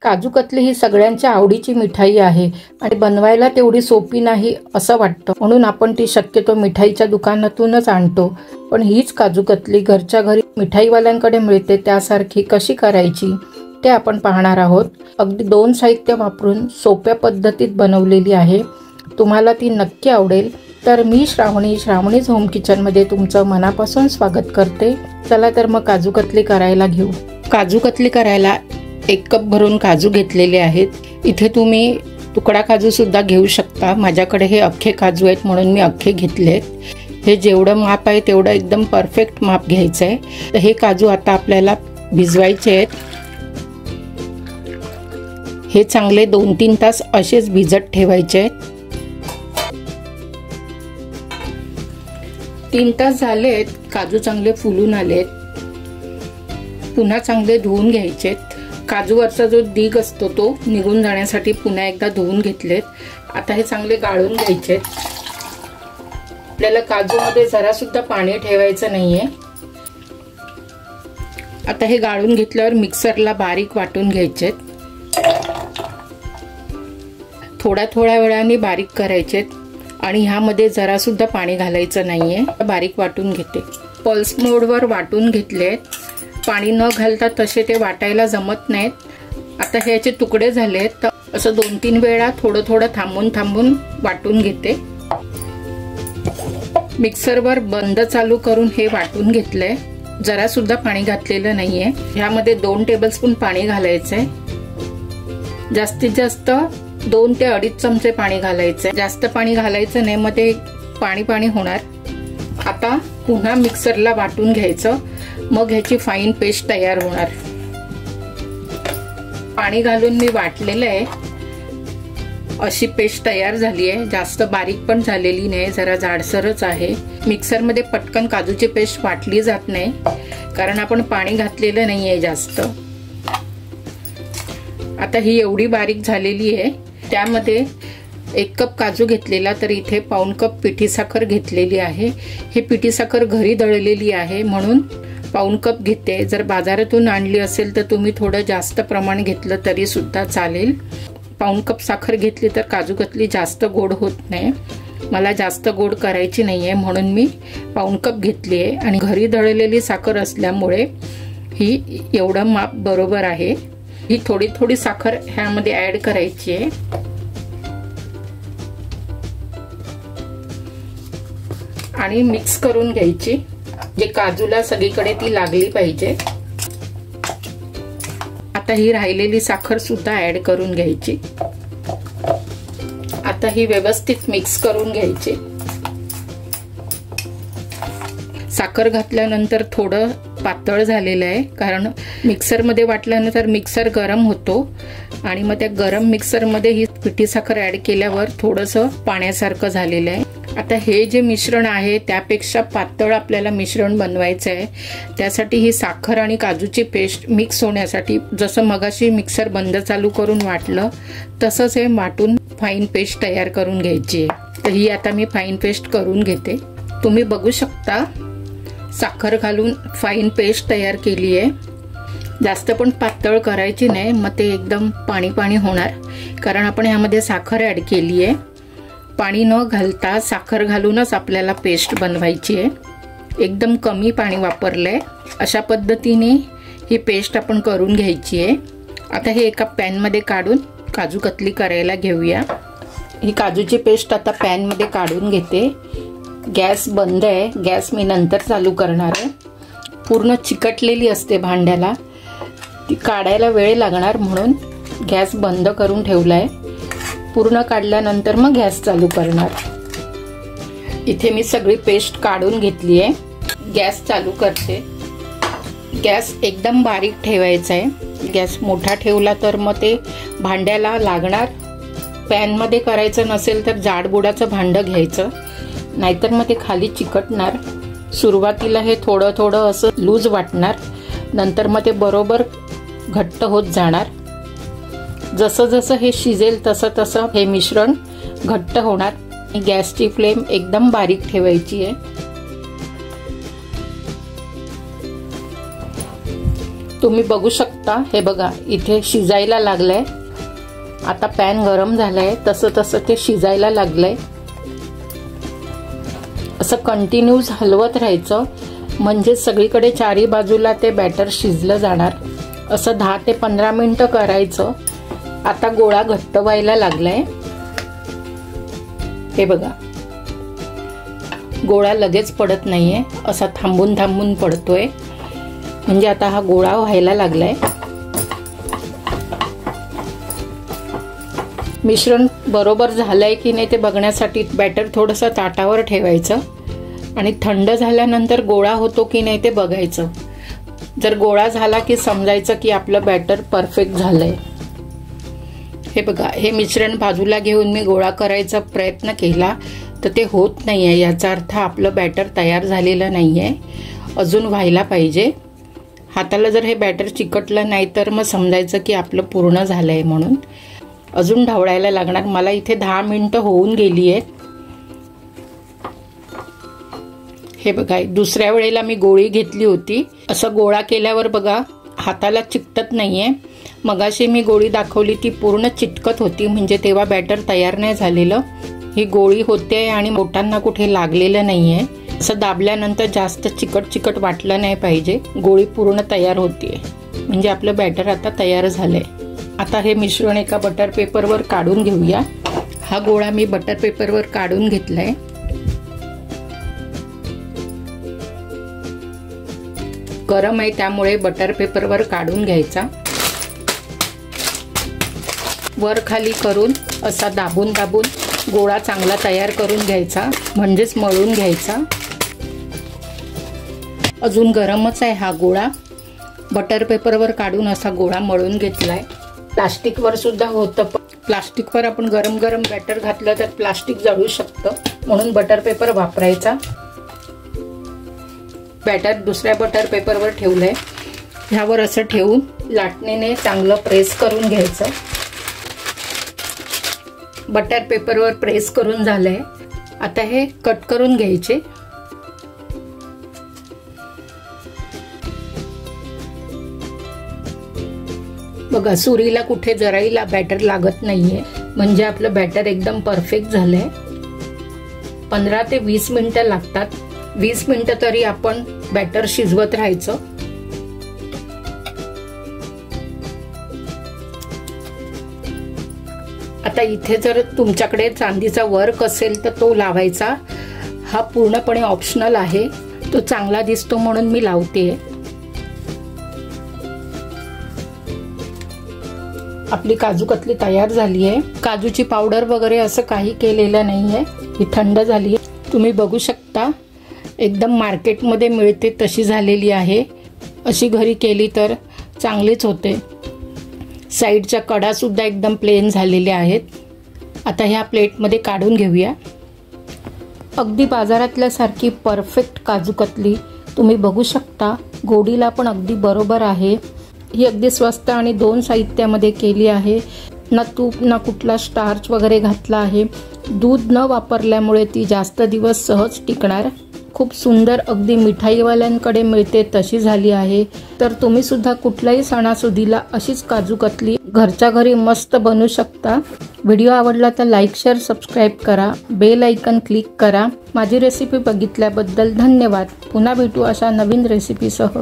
काजू कतली ही सगळ्यांच्या आवडीची मिठाई आहे आणि बनवायला तेवढी सोपी नाही असं वाटतं, म्हणून आपण ती शक्यतो मिठाईच्या दुकानातूनच आणतो. पण हीच काजू कतली घरच्या घरी मिठाईवाल्यांकडे मिळते त्यासारखी कशी करायची ते आपण पाहणार आहोत. अगदी 2 साहित्य वापरून सोप्या पद्धतीत बनवलेली आहे. तुम्हाला ती नक्की आवडेल. तर मी श्रावणीज होम किचनमध्ये तुमचं मनापासून स्वागत करते. चला तर मग काजू कतली करायला घेऊ. काजू कतली करायला 1 कप भरून काजू घेतलेले आहेत. इथे तुम्ही तुकडा काजू सुद्धा घेऊ शकता. माझ्याकडे हे अख्खे काजू आहेत म्हणून मी अख्खे घेतलेत. हे जेवढं माप आहे तेवढं एकदम परफेक्ट माप घ्यायचं आहे. तर हे काजू आता आपल्याला भिजवायचे आहेत. हे चांगले 2-3 तास असेच भिजत ठेवायचे आहेत. 3 तास झालेत. काजू चांगले फुलून आलेत. पुन्हा चांगले धुवून घ्यायचेत. काजूवरचा जो दीग असतो तो निघून जाण्यासाठी पुन्हा एकदा धुवून घेतलेत. आता हे चांगले गाळून घ्यायचेत. आपल्याला काजूमध्ये जरा सुद्धा पाणी ठेवायचं नाहीये. आता हे गाळून घेतल्यावर मिक्सरला बारीक वाटून घ्यायचेत. थोड्या वेळाने बारीक करायचेत आणि ह्यामध्ये जरा सुद्धा पाणी घालायचं नाहीये. बारीक वाटून घेते. पल्स मोडवर वाटून घेतलेत. पाणी न घालता तसे ते वाटायला जमत नाहीत. आता ह्याचे तुकडे झालेत तर असं 2-3 वेळा थोडं थांबून वाटून घेते. मिक्सरवर बंद चालू करून हे वाटून घेतलंय. जरा सुद्धा पाणी घातलेलं नाहीये. ह्यामध्ये 2 टेबलस्पून पाणी घालायचंय. जास्तीत जास्त 2 ते 2.5 चमचे पाणी घालायचंय. जास्त पाणी घालायचं नाही, मग ते पाणी होणार. आता पुन्हा मिक्सरला वाटून घ्यायचं. मग ह्याची फाईन पेस्ट तयार होणार. पाणी घालून मी वाटलेलं आहे. अशी पेस्ट तयार झाली आहे. जास्त बारीक पण झालेली नाही, जरा जाडसरच आहे. मिक्सरमध्ये पटकन काजूची पेस्ट वाटली जात नाही कारण आपण पाणी घातलेलं नाहीये जास्त. आता ही एवढी बारीक झालेली आहे. त्यामध्ये 1 कप काजू घेतलेला, तर इथे 1/4 कप पिठी साखर घेतलेली आहे. ही पिठी साखर घरी दळलेली आहे म्हणून 1/4 कप घेते. जर बाजारातून आणली असेल तर तुम्ही थोडं जास्त प्रमाण घेतलं तरी सुद्धा चालेल. 1/4 कप साखर घेतली तर काजू कतली जास्त गोड होत नाही. मला जास्त गोड करायची नाहीये म्हणून मी 1/4 कप घेतली आहे. आणि घरी दळलेली साखर असल्यामुळे ही एवढं माप बरोबर आहे. ही थोडी साखर ह्यामध्ये ऍड करायची आहे. आणि मिक्स करून घ्यायची. जे काजूला सगळीकडे ती लागली पाहिजे. आता ही राहिलेली साखर सुद्धा ऍड करून घ्यायची. आता ही व्यवस्थित मिक्स करून घ्यायची. साखर घातल्यानंतर थोडं पातळ झालेलं आहे कारण मिक्सरमध्ये वाटल्यानंतर मिक्सर गरम होतो आणि मग त्या गरम मिक्सरमध्ये ही पिठी साखर ऍड केल्यावर थोडंसं पाण्यासारखं झालेलं आहे. आता हे जे मिश्रण आहे त्यापेक्षा पातळ आपल्याला मिश्रण बनवायचं आहे. त्यासाठी ही साखर आणि काजूची पेस्ट मिक्स होण्यासाठी जसं मगाशी मिक्सर बंद चालू करून वाटलं तसंच हे वाटून फाईन पेस्ट तयार करून घ्यायची आहे. तर ही आता मी फाईन पेस्ट करून घेते. तुम्ही बघू शकता साखर घालून फाईन पेस्ट तयार केली आहे. जास्त पण पातळ करायची नाही, मग ते एकदम पाणी होणार कारण आपण ह्यामध्ये साखर ऍड केली आहे. पाणी न घालता साखर घालूनच आपल्याला पेस्ट बनवायची आहे. एकदम कमी पाणी वापरलंय. अशा पद्धतीने ही पेस्ट आपण करून घ्यायची आहे. आता हे एका पॅनमध्ये काढून काजू कतली करायला घेऊया. ही काजूची पेस्ट आता पॅनमध्ये काढून घेते. गॅस बंद आहे. गॅस मी नंतर चालू करणार आहे. पूर्ण चिकटलेली असते भांड्याला, ती काढायला वेळ लागणार म्हणून गॅस बंद करून ठेवलाय. पूर्ण काढल्यानंतर मग गॅस चालू करणार. इथे मी सगळी पेस्ट काढून घेतली आहे. गॅस चालू करते. गॅस एकदम बारीक ठेवायचा आहे. गॅस मोठा ठेवला तर मग ते भांड्याला लागणार. पॅनमध्ये करायचं नसेल तर जाडबुडाचं भांडं घ्यायचं, नाहीतर मग ते खाली चिकटणार. सुरुवातीला हे थोडं असं लूज वाटणार, नंतर मग ते बरोबर घट्ट होत जाणार. जसं हे शिजेल तसं हे मिश्रण घट्ट होणार. गॅसची फ्लेम एकदम बारीक ठेवायची आहे. तुम्ही बघू शकता, हे बघा इथे शिजायला लागलंय. आता पॅन गरम झालाय, तसं तसं ते शिजायला लागलंय. असं कंटिन्यूस हलवत राहायचं, म्हणजे सगळीकडे चारी बाजूला ते बॅटर शिजलं जाणार. असं 10 ते 15 मिनिटं करायचं. आता गोळा घट्ट व्हायला लागलाय. हे बघा, गोळा लगेच पडत नाहीये, असा थांबून थांबून पडतोय. म्हणजे आता हा गोळा व्हायला लागलाय. मिश्रण बरोबर झालंय की नाही ते बघण्यासाठी बॅटर थोडंसं ताटावर ठेवायचं आणि थंड झाल्यानंतर गोळा होतो की नाही ते बघायचं. जर गोळा झाला की समजायचं की आपलं बॅटर परफेक्ट झालंय. हे बघा, हे मिश्रण बाजूला घेऊन मी गोळा करायचा प्रयत्न केला तर ते होत नाहीये. याचा अर्थ आपलं बॅटर तयार झालेलं नाहीये, अजून व्हायला पाहिजे. हाताला जर हे बॅटर चिकटलं नाही तर मग समजायचं की आपलं पूर्ण झालंय. म्हणून अजून ढवळायला लागणार. मला इथे 10 मिनिटं होऊन गेली आहेत. हे बघा, दुसऱ्या वेळेला मी गोळी घेतली होती. असं गोळा केल्यावर बघा हाताला चिकटत नाहीये. मगाशी मी गोळी दाखवली ती पूर्ण चिटकत होती, म्हणजे तेव्हा बॅटर तयार नाही झालेलं. ही गोळी होते आणि बोटांना कुठे लागलेलं नाहीये. असं दाबल्यानंतर जास्त चिकट चिकट वाटलं नाही पाहिजे. गोळी पूर्ण तयार होतीये, म्हणजे आपलं बॅटर आता तयार झालंय. आता हे मिश्रण एका बटर पेपरवर काढून घेऊया. हा गोळा मी बटर पेपरवर काढून घेतलाय. गरम आहे त्यामुळे बटर पेपरवर काढून घ्यायचा. वर खाली करून असा दाबून दाबून गोळा चांगला तयार करून घ्यायचा, म्हणजेच मळून घ्यायचा. अजून गरमच आहे हा गोळा. बटर पेपरवर काढून असा गोळा मळून घेतलाय. प्लास्टिकवर सुद्धा होतं, पण प्लास्टिकवर आपण गरम गरम बॅटर घातलं तर प्लास्टिक जळू शकतं, म्हणून बटर पेपर वापरायचा. बॅटर दुसऱ्या बटर पेपरवर ठेवलंय. ह्यावर असं ठेवून लाटणीने चांगलं प्रेस करून घ्यायचं. बटर पेपरवर प्रेस करून झालंय. आता हे कट करून घ्यायचे. बघा, सुरीला कुठे जराईला बॅटर लागत नाहीये, म्हणजे आपलं बॅटर एकदम परफेक्ट झालंय. 15 ते 20 मिनिटं लागतात. 20 मिनिटं तरी आपण बॅटर शिजवत राहायचं. आता इथे जर तुमच्याकडे चांदीचा वर्क असेल तर तो लावायचा. हा पूर्णपणे ऑप्शनल आहे, तो चांगला दिसतो म्हणून मी लावते. आपली काजू कतली तयार झाली आहे. काजूची पावडर वगैरे असं काही केलेलं नाहीये, ही थंड झाली आहे. तुम्ही बघू शकता, एकदम मार्केटमध्ये मिळते तशी झालेली आहे. अशी घरी केली तर चांगलीच होते. साईडच्या कडा सुद्धा एकदम प्लेन झालेल्या आहेत. आता ह्या प्लेटमध्ये काढून घेऊया. अगदी बाजारातल्या सारखी परफेक्ट काजू कतली तुम्ही बघू शकता. गोडीला पण अगदी बरोबर आहे. ही अगदी स्वस्त आणि 2 साहित्यामध्ये केली आहे. ना तूप ना कुठला स्टार्च वगैरे घातला आहे. दूध न वापरल्यामुळे ती जास्त दिवस सहज टिकणार. खूप सुंदर, अगदी मिठाईवाल्यांकडे मिळते तशी झाली आहे. तर तुम्ही सुद्धा कुठल्याही सणासुदीला अशीच काजू कतली घरच्या घरी मस्त बनवू शकता. व्हिडिओ आवडला तर लाईक, शेअर, सबस्क्राईब करा. बेल आयकन क्लिक करा. माझी रेसिपी बघितल्याबद्दल धन्यवाद. पुन्हा भेटू अशा नवीन रेसिपीसह.